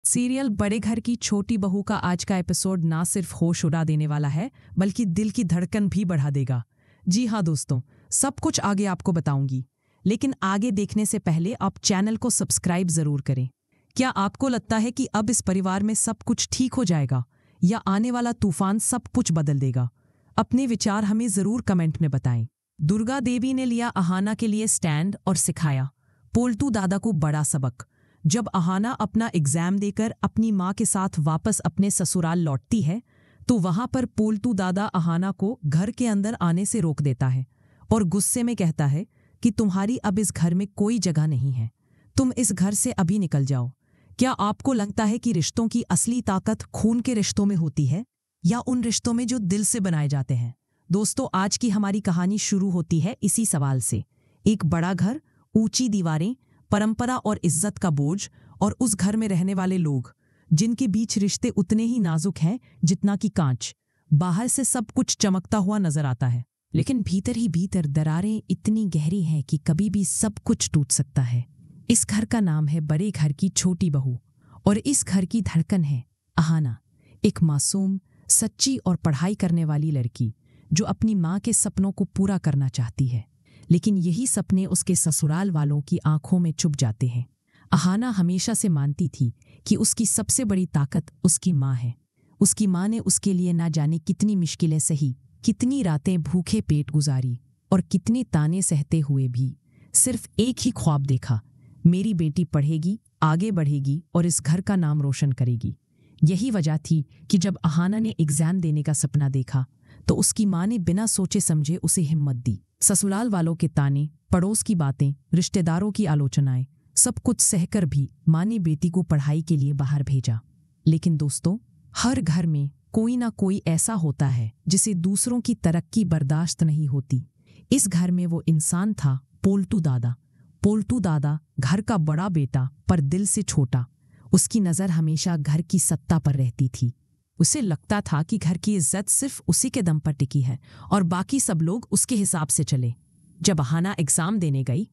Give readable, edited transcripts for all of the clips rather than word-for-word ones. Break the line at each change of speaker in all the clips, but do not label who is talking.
Serial बड़े घर की छोटी बहू का आज का एपिसोड ना सिर्फ होश उड़ा देने वाला है बल्कि दिल की धड़कन भी बढ़ा देगा। जी हाँ दोस्तों, सब कुछ आगे आपको बताऊंगी, लेकिन आगे देखने से पहले आप चैनल को सब्सक्राइब जरूर करें। क्या आपको लगता है कि अब इस परिवार में सब कुछ ठीक हो जाएगा या आने वाला तूफान सब कुछ बदल देगा? अपने विचार हमें जरूर कमेंट में बताएं। दुर्गा देवी ने लिया अहाना के लिए स्टैंड और सिखाया पोल्टू दादा को बड़ा सबक। जब अहाना अपना एग्जाम देकर अपनी माँ के साथ वापस अपने ससुराल लौटती है तो वहां पर पोल्टू दादा अहाना को घर के अंदर आने से रोक देता है और गुस्से में कहता है कि तुम्हारी अब इस घर में कोई जगह नहीं है, तुम इस घर से अभी निकल जाओ। क्या आपको लगता है कि रिश्तों की असली ताकत खून के रिश्तों में होती है या उन रिश्तों में जो दिल से बनाए जाते हैं? दोस्तों, आज की हमारी कहानी शुरू होती है इसी सवाल से। एक बड़ा घर, ऊंची दीवारें, परंपरा और इज्जत का बोझ, और उस घर में रहने वाले लोग जिनके बीच रिश्ते उतने ही नाजुक हैं जितना कि कांच। बाहर से सब कुछ चमकता हुआ नजर आता है, लेकिन भीतर ही भीतर दरारें इतनी गहरी हैं कि कभी भी सब कुछ टूट सकता है। इस घर का नाम है बड़े घर की छोटी बहू, और इस घर की धड़कन है अहाना, एक मासूम, सच्ची और पढ़ाई करने वाली लड़की जो अपनी माँ के सपनों को पूरा करना चाहती है, लेकिन यही सपने उसके ससुराल वालों की आंखों में चुभ जाते हैं। अहाना हमेशा से मानती थी कि उसकी सबसे बड़ी ताकत उसकी माँ है। उसकी माँ ने उसके लिए ना जाने कितनी मुश्किलें सही, कितनी रातें भूखे पेट गुजारी और कितने ताने सहते हुए भी सिर्फ एक ही ख्वाब देखा, मेरी बेटी पढ़ेगी, आगे बढ़ेगी और इस घर का नाम रोशन करेगी। यही वजह थी कि जब अहाना ने एग्जाम देने का सपना देखा तो उसकी माँ ने बिना सोचे समझे उसे हिम्मत दी। ससुराल वालों के ताने, पड़ोस की बातें, रिश्तेदारों की आलोचनाएं, सब कुछ सहकर भी माँ ने बेटी को पढ़ाई के लिए बाहर भेजा। लेकिन दोस्तों, हर घर में कोई ना कोई ऐसा होता है जिसे दूसरों की तरक्की बर्दाश्त नहीं होती। इस घर में वो इंसान था पोल्टू दादा। पोल्टू दादा घर का बड़ा बेटा पर दिल से छोटा। उसकी नज़र हमेशा घर की सत्ता पर रहती थी। उसे लगता था कि घर की इज्जत सिर्फ उसी के दम पर टिकी है और बाकी सब लोग उसके हिसाब से चले। जब अहाना एग्जाम देने गई,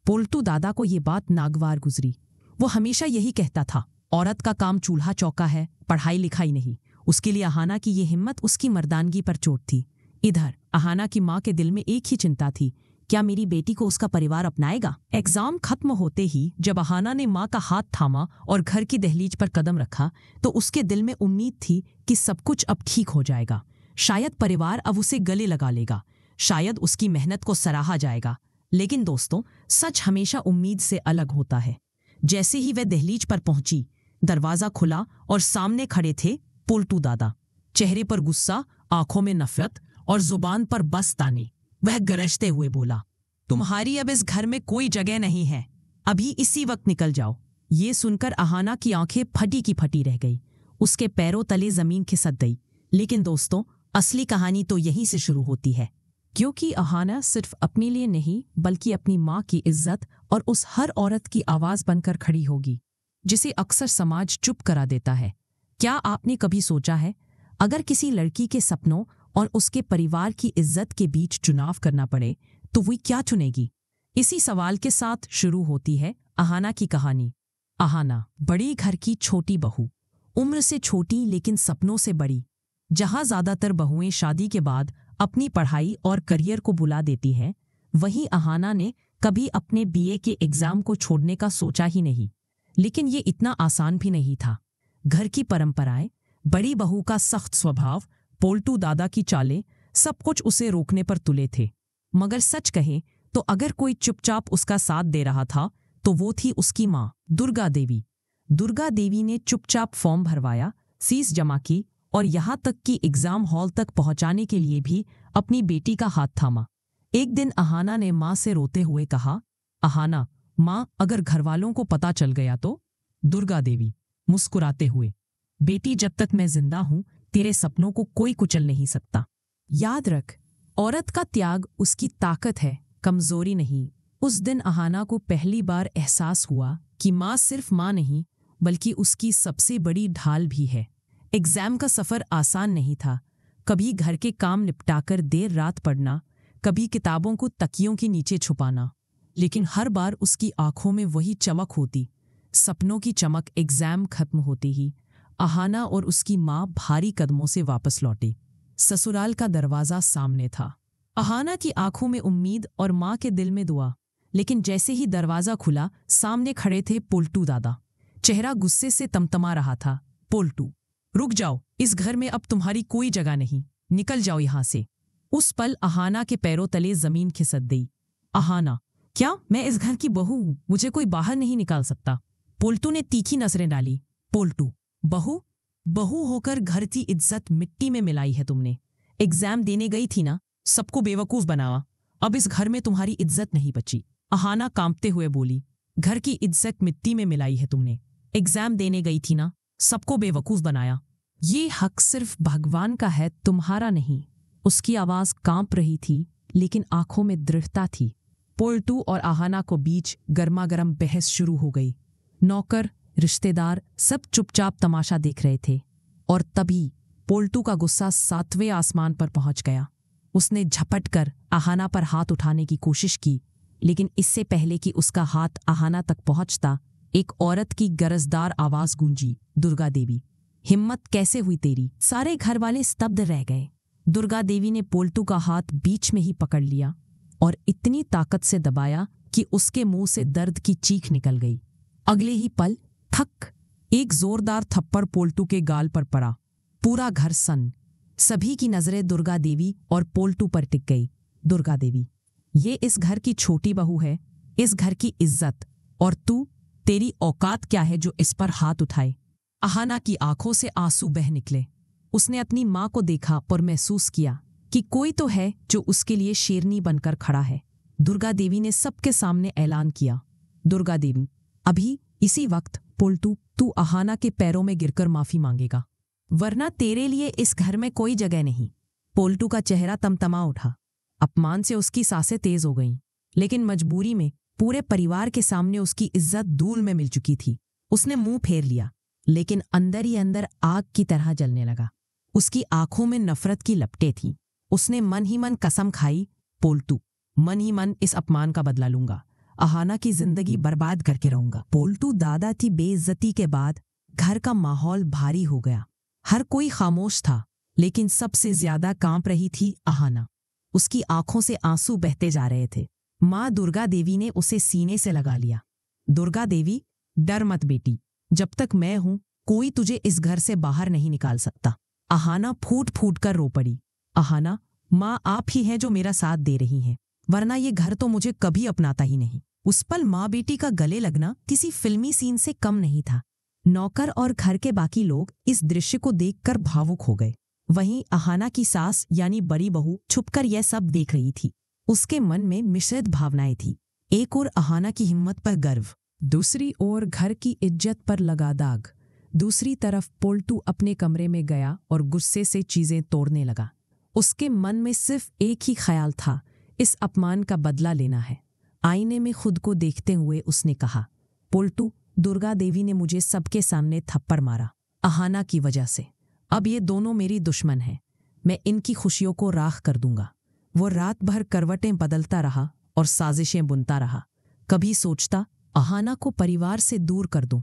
पोल्टू दादा को ये बात नागवार गुजरी। वो हमेशा यही कहता था, औरत का काम चूल्हा चौका है, पढ़ाई लिखाई नहीं। उसके लिए अहाना की ये हिम्मत उसकी मर्दानगी पर चोट थी। इधर अहाना की माँ के दिल में एक ही चिंता थी, क्या मेरी बेटी को उसका परिवार अपनाएगा? एग्जाम खत्म होते ही जब अहाना ने माँ का हाथ थामा और घर की दहलीज पर कदम रखा तो उसके दिल में उम्मीद थी कि सब कुछ अब ठीक हो जाएगा। शायद परिवार अब उसे गले लगा लेगा, शायद उसकी मेहनत को सराहा जाएगा। लेकिन दोस्तों, सच हमेशा उम्मीद से अलग होता है। जैसे ही वह दहलीज पर पहुंची, दरवाजा खुला और सामने खड़े थे पोल्टू दादा। चेहरे पर गुस्सा, आंखों में नफरत और जुबान पर बस ताने। वह गरजते हुए बोला, तुम्हारी अब इस घर में कोई जगह नहीं है, अभी इसी वक्त निकल जाओ। ये सुनकर अहाना की आंखें फटी की फटी रह गई, उसके पैरों तले जमीन खिसक गई। लेकिन दोस्तों, असली कहानी तो यहीं से शुरू होती है, क्योंकि अहाना सिर्फ अपने लिए नहीं बल्कि अपनी माँ की इज्जत और उस हर औरत की आवाज बनकर खड़ी होगी जिसे अक्सर समाज चुप करा देता है। क्या आपने कभी सोचा है, अगर किसी लड़की के सपनों और उसके परिवार की इज्जत के बीच चुनाव करना पड़े तो वो क्या चुनेगी? इसी सवाल के साथ शुरू होती है अहाना की कहानी। अहाना, बड़े घर की छोटी बहू, उम्र से छोटी लेकिन सपनों से बड़ी। जहां ज्यादातर बहुएं शादी के बाद अपनी पढ़ाई और करियर को बुला देती हैं, वहीं अहाना ने कभी अपने बीए के एग्जाम को छोड़ने का सोचा ही नहीं। लेकिन ये इतना आसान भी नहीं था। घर की परंपराएं, बड़ी बहू का सख्त स्वभाव, पोल्टू दादा की चालें, सब कुछ उसे रोकने पर तुले थे। मगर सच कहें तो अगर कोई चुपचाप उसका साथ दे रहा था तो वो थी उसकी माँ दुर्गा देवी। दुर्गा देवी ने चुपचाप फॉर्म भरवाया, फीस जमा की और यहाँ तक कि एग्जाम हॉल तक पहुँचाने के लिए भी अपनी बेटी का हाथ थामा। एक दिन अहाना ने माँ से रोते हुए कहा, अहाना माँ, अगर घरवालों को पता चल गया तो? दुर्गा देवी मुस्कुराते हुए, बेटी, जब तक मैं जिंदा हूं तेरे सपनों को कोई कुचल नहीं सकता। याद रख, औरत का त्याग उसकी ताकत है, कमजोरी नहीं। उस दिन अहाना को पहली बार एहसास हुआ कि माँ सिर्फ माँ नहीं बल्कि उसकी सबसे बड़ी ढाल भी है। एग्जाम का सफर आसान नहीं था। कभी घर के काम निपटाकर देर रात पढ़ना, कभी किताबों को तकियों के नीचे छुपाना, लेकिन हर बार उसकी आंखों में वही चमक होती सपनों की चमक एग्जाम खत्म होते ही अहाना और उसकी माँ भारी कदमों से वापस लौटे। ससुराल का दरवाजा सामने था। अहाना की आंखों में उम्मीद और माँ के दिल में दुआ। लेकिन जैसे ही दरवाजा खुला, सामने खड़े थे पोल्टू दादा। चेहरा गुस्से से तमतमा रहा था। पोल्टू, रुक जाओ, इस घर में अब तुम्हारी कोई जगह नहीं, निकल जाओ यहाँ से। उस पल अहाना के पैरों तले जमीन खिसक गई। अहाना, क्या मैं इस घर की बहू हूँ? मुझे कोई बाहर नहीं निकाल सकता। पोल्टू ने तीखी नजरें डाली। पोल्टू, बहू? बहू होकर घर की इज्जत मिट्टी में मिलाई है तुमने। एग्जाम देने गई थी ना, सबको बेवकूफ बनावा। अब इस घर में तुम्हारी इज्जत नहीं बची। अहाना कांपते हुए बोली। घर की इज्जत मिट्टी में मिलाई है तुमने। एग्जाम देने गई थी ना, सबको बेवकूफ बनाया। ये हक सिर्फ भगवान का है, तुम्हारा नहीं। उसकी आवाज कांप रही थी, लेकिन आंखों में दृढ़ता थी। पोल्टू और अहाना को बीच गर्मागर्म बहस शुरू हो गई। नौकर, रिश्तेदार सब चुपचाप तमाशा देख रहे थे। और तभी पोल्टू का गुस्सा 7वें आसमान पर पहुंच गया। उसने झपट कर अहाना पर हाथ उठाने की कोशिश की, लेकिन इससे पहले कि उसका हाथ अहाना तक पहुंचता, एक औरत की गरजदार आवाज गूंजी। दुर्गा देवी, हिम्मत कैसे हुई तेरी? सारे घर वाले स्तब्ध रह गए। दुर्गा देवी ने पोल्टू का हाथ बीच में ही पकड़ लिया और इतनी ताकत से दबाया कि उसके मुंह से दर्द की चीख निकल गई। अगले ही पल थक, एक जोरदार थप्पड़ पोल्टू के गाल पर पड़ा। पूरा घर सन्न। सभी की नजरें दुर्गा देवी और पोल्टू पर टिक गई। दुर्गा देवी, ये इस घर की छोटी बहू है, इस घर की इज्जत, और तू, तेरी औकात क्या है जो इस पर हाथ उठाए? अहाना की आंखों से आंसू बह निकले। उसने अपनी माँ को देखा और महसूस किया कि कोई तो है जो उसके लिए शेरनी बनकर खड़ा है। दुर्गा देवी ने सबके सामने ऐलान किया। दुर्गा देवी, अभी इसी वक्त पोल्टू, तू अहाना के पैरों में गिरकर माफी मांगेगा, वरना तेरे लिए इस घर में कोई जगह नहीं। पोल्टू का चेहरा तमतमा उठा। अपमान से उसकी सांसें तेज हो गईं, लेकिन मजबूरी में पूरे परिवार के सामने उसकी इज्जत धूल में मिल चुकी थी। उसने मुंह फेर लिया, लेकिन अंदर ही अंदर आग की तरह जलने लगा। उसकी आंखों में नफरत की लपटें थीं। उसने मन ही मन कसम खाई, पोल्टू, मन ही मन इस अपमान का बदला लूंगा, अहाना की जिंदगी बर्बाद करके रहूंगा। पोल्टू दादा की बेइज्जती के बाद घर का माहौल भारी हो गया। हर कोई खामोश था, लेकिन सबसे ज्यादा कांप रही थी अहाना। उसकी आंखों से आंसू बहते जा रहे थे। माँ दुर्गा देवी ने उसे सीने से लगा लिया। दुर्गा देवी, डर मत बेटी, जब तक मैं हूं कोई तुझे इस घर से बाहर नहीं निकाल सकता। अहाना फूट फूट कर रो पड़ी। अहाना, माँ आप ही हैं जो मेरा साथ दे रही हैं, वरना ये घर तो मुझे कभी अपनाता ही नहीं। उस पल माँ बेटी का गले लगना किसी फिल्मी सीन से कम नहीं था। नौकर और घर के बाकी लोग इस दृश्य को देखकर भावुक हो गए। वहीं अहाना की सास यानी बड़ी बहू छुपकर यह सब देख रही थी। उसके मन में मिश्रित भावनाएं थी। एक ओर अहाना की हिम्मत पर गर्व, दूसरी ओर घर की इज्जत पर लगा दाग। दूसरी तरफ पोल्टू अपने कमरे में गया और गुस्से से चीजें तोड़ने लगा। उसके मन में सिर्फ एक ही ख्याल था, इस अपमान का बदला लेना है। आईने में खुद को देखते हुए उसने कहा, पोल्टू, दुर्गा देवी ने मुझे सबके सामने थप्पड़ मारा, अहाना की वजह से। अब ये दोनों मेरी दुश्मन हैं। मैं इनकी खुशियों को राख कर दूंगा। वो रात भर करवटें बदलता रहा और साजिशें बुनता रहा। कभी सोचता अहाना को परिवार से दूर कर दूं,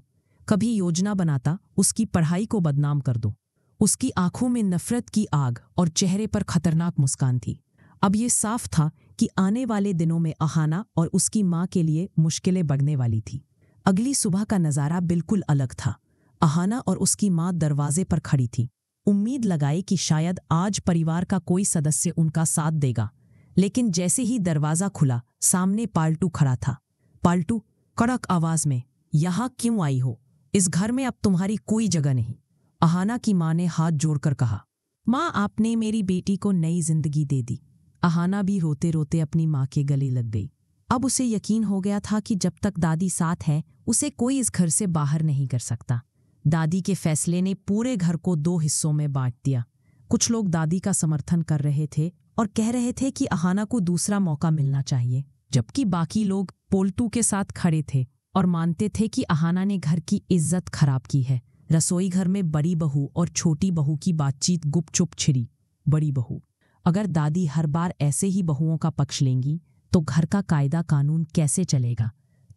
कभी योजना बनाता उसकी पढ़ाई को बदनाम कर दूं। उसकी आंखों में नफरत की आग और चेहरे पर खतरनाक मुस्कान थी। अब ये साफ था कि आने वाले दिनों में अहाना और उसकी माँ के लिए मुश्किलें बढ़ने वाली थी। अगली सुबह का नज़ारा बिल्कुल अलग था। अहाना और उसकी माँ दरवाजे पर खड़ी थी, उम्मीद लगाई कि शायद आज परिवार का कोई सदस्य उनका साथ देगा। लेकिन जैसे ही दरवाज़ा खुला, सामने पाल्टू खड़ा था। पाल्टू, कड़क आवाज में, यहाँ क्यों आई हो? इस घर में अब तुम्हारी कोई जगह नहीं। अहाना की माँ ने हाथ जोड़कर कहा, माँ आपने मेरी बेटी को नई जिंदगी दे दी। अहाना भी रोते रोते अपनी माँ के गले लग गई। अब उसे यकीन हो गया था कि जब तक दादी साथ है, उसे कोई इस घर से बाहर नहीं कर सकता। दादी के फैसले ने पूरे घर को 2 हिस्सों में बांट दिया। कुछ लोग दादी का समर्थन कर रहे थे और कह रहे थे कि अहाना को दूसरा मौका मिलना चाहिए, जबकि बाकी लोग पोल्टू के साथ खड़े थे और मानते थे कि अहाना ने घर की इज्जत खराब की है। रसोई घर में बड़ी बहू और छोटी बहू की बातचीत गुपचुप छिड़ी। बड़ी बहू, अगर दादी हर बार ऐसे ही बहुओं का पक्ष लेंगी तो घर का कायदा कानून कैसे चलेगा?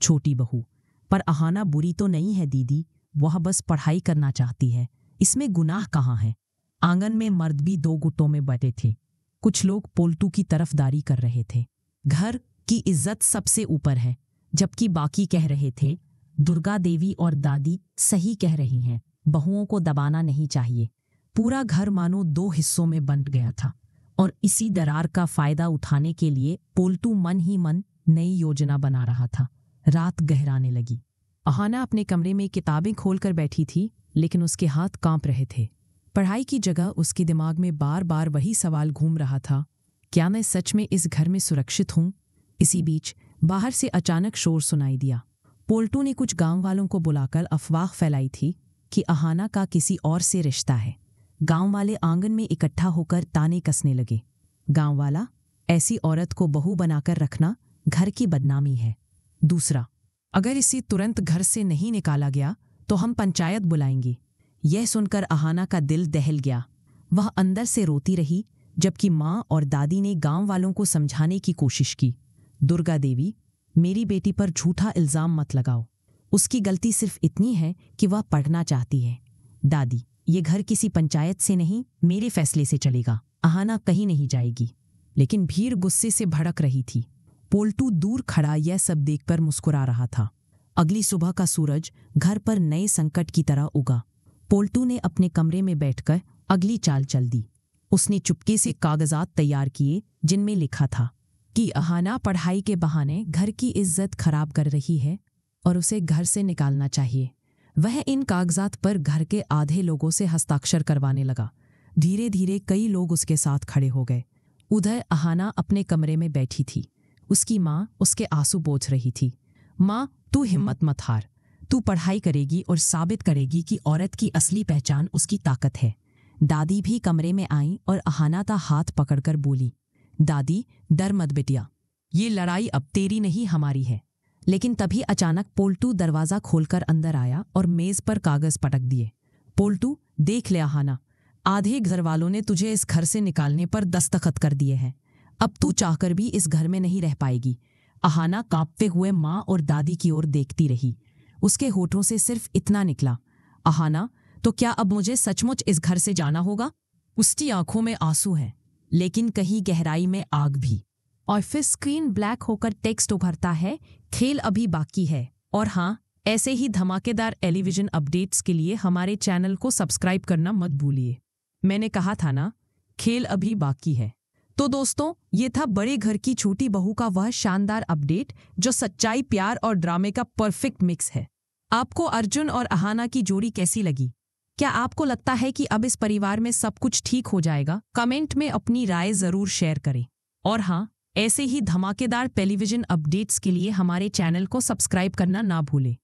छोटी बहू, पर अहाना बुरी तो नहीं है दीदी, वह बस पढ़ाई करना चाहती है, इसमें गुनाह कहाँ है। आंगन में मर्द भी दो गुटों में बटे थे। कुछ लोग पोल्टू की तरफदारी कर रहे थे। घर की इज्जत सबसे ऊपर है, जबकि बाकी कह रहे थे दुर्गा देवी और दादी सही कह रही हैं, बहुओं को दबाना नहीं चाहिए। पूरा घर मानो दो हिस्सों में बंट गया था और इसी दरार का फायदा उठाने के लिए पोल्टू मन ही मन नई योजना बना रहा था। रात गहराने लगी। अहाना अपने कमरे में किताबें खोलकर बैठी थी, लेकिन उसके हाथ कांप रहे थे। पढ़ाई की जगह उसके दिमाग में बार बार वही सवाल घूम रहा था, क्या मैं सच में इस घर में सुरक्षित हूँ। इसी बीच बाहर से अचानक शोर सुनाई दिया। पोल्टू ने कुछ गांव वालों को बुलाकर अफवाह फैलाई थी कि अहाना का किसी और से रिश्ता है। गांव वाले आंगन में इकट्ठा होकर ताने कसने लगे। गांव वाला, ऐसी औरत को बहू बनाकर रखना घर की बदनामी है। दूसरा, अगर इसे तुरंत घर से नहीं निकाला गया तो हम पंचायत बुलाएंगे। यह सुनकर अहाना का दिल दहल गया। वह अंदर से रोती रही, जबकि माँ और दादी ने गांव वालों को समझाने की कोशिश की। दुर्गा देवी, मेरी बेटी पर झूठा इल्जाम मत लगाओ। उसकी गलती सिर्फ इतनी है कि वह पढ़ना चाहती है। दादी, ये घर किसी पंचायत से नहीं, मेरे फैसले से चलेगा। अहाना कहीं नहीं जाएगी। लेकिन भीड़ गुस्से से भड़क रही थी। पोल्टू दूर खड़ा यह सब देखकर मुस्कुरा रहा था। अगली सुबह का सूरज घर पर नए संकट की तरह उगा। पोल्टू ने अपने कमरे में बैठकर अगली चाल चल दी। उसने चुपके से कागजात तैयार किए जिनमें लिखा था कि अहाना पढ़ाई के बहाने घर की इज्जत खराब कर रही है और उसे घर से निकालना चाहिए। वह इन कागजात पर घर के आधे लोगों से हस्ताक्षर करवाने लगा। धीरे धीरे कई लोग उसके साथ खड़े हो गए। उधर अहाना अपने कमरे में बैठी थी। उसकी माँ उसके आंसू पोंछ रही थी। माँ, तू हिम्मत मत हार। तू पढ़ाई करेगी और साबित करेगी कि औरत की असली पहचान उसकी ताकत है। दादी भी कमरे में आई और अहाना का हाथ पकड़कर बोली, दादी, डर मत बिटिया, ये लड़ाई अब तेरी नहीं हमारी है। लेकिन तभी अचानक पोल्टू दरवाज़ा खोलकर अंदर आया और मेज पर कागज पटक दिए। पोल्टू, देख ले अहाना, आधे घर वालों ने तुझे इस घर से निकालने पर दस्तखत कर दिए हैं। अब तू चाहकर भी इस घर में नहीं रह पाएगी। अहाना कांपते हुए माँ और दादी की ओर देखती रही। उसके होठों से सिर्फ इतना निकला, अहाना, तो क्या अब मुझे सचमुच इस घर से जाना होगा? उसकी आंखों में आंसू हैं, लेकिन कहीं गहराई में आग भी। और फिर स्क्रीन ब्लैक होकर टेक्स्ट उभरता है, खेल अभी बाकी है। और हाँ, ऐसे ही धमाकेदार टेलीविजन अपडेट्स के लिए हमारे चैनल को सब्सक्राइब करना मत भूलिए। मैंने कहा था ना, खेल अभी बाकी है। तो दोस्तों, ये था बड़े घर की छोटी बहू का वह शानदार अपडेट जो सच्चाई, प्यार और ड्रामे का परफेक्ट मिक्स है। आपको अर्जुन और अहाना की जोड़ी कैसी लगी? क्या आपको लगता है कि अब इस परिवार में सब कुछ ठीक हो जाएगा? कमेंट में अपनी राय जरूर शेयर करें। और हाँ, ऐसे ही धमाकेदार टेलीविजन अपडेट्स के लिए हमारे चैनल को सब्सक्राइब करना ना भूलें।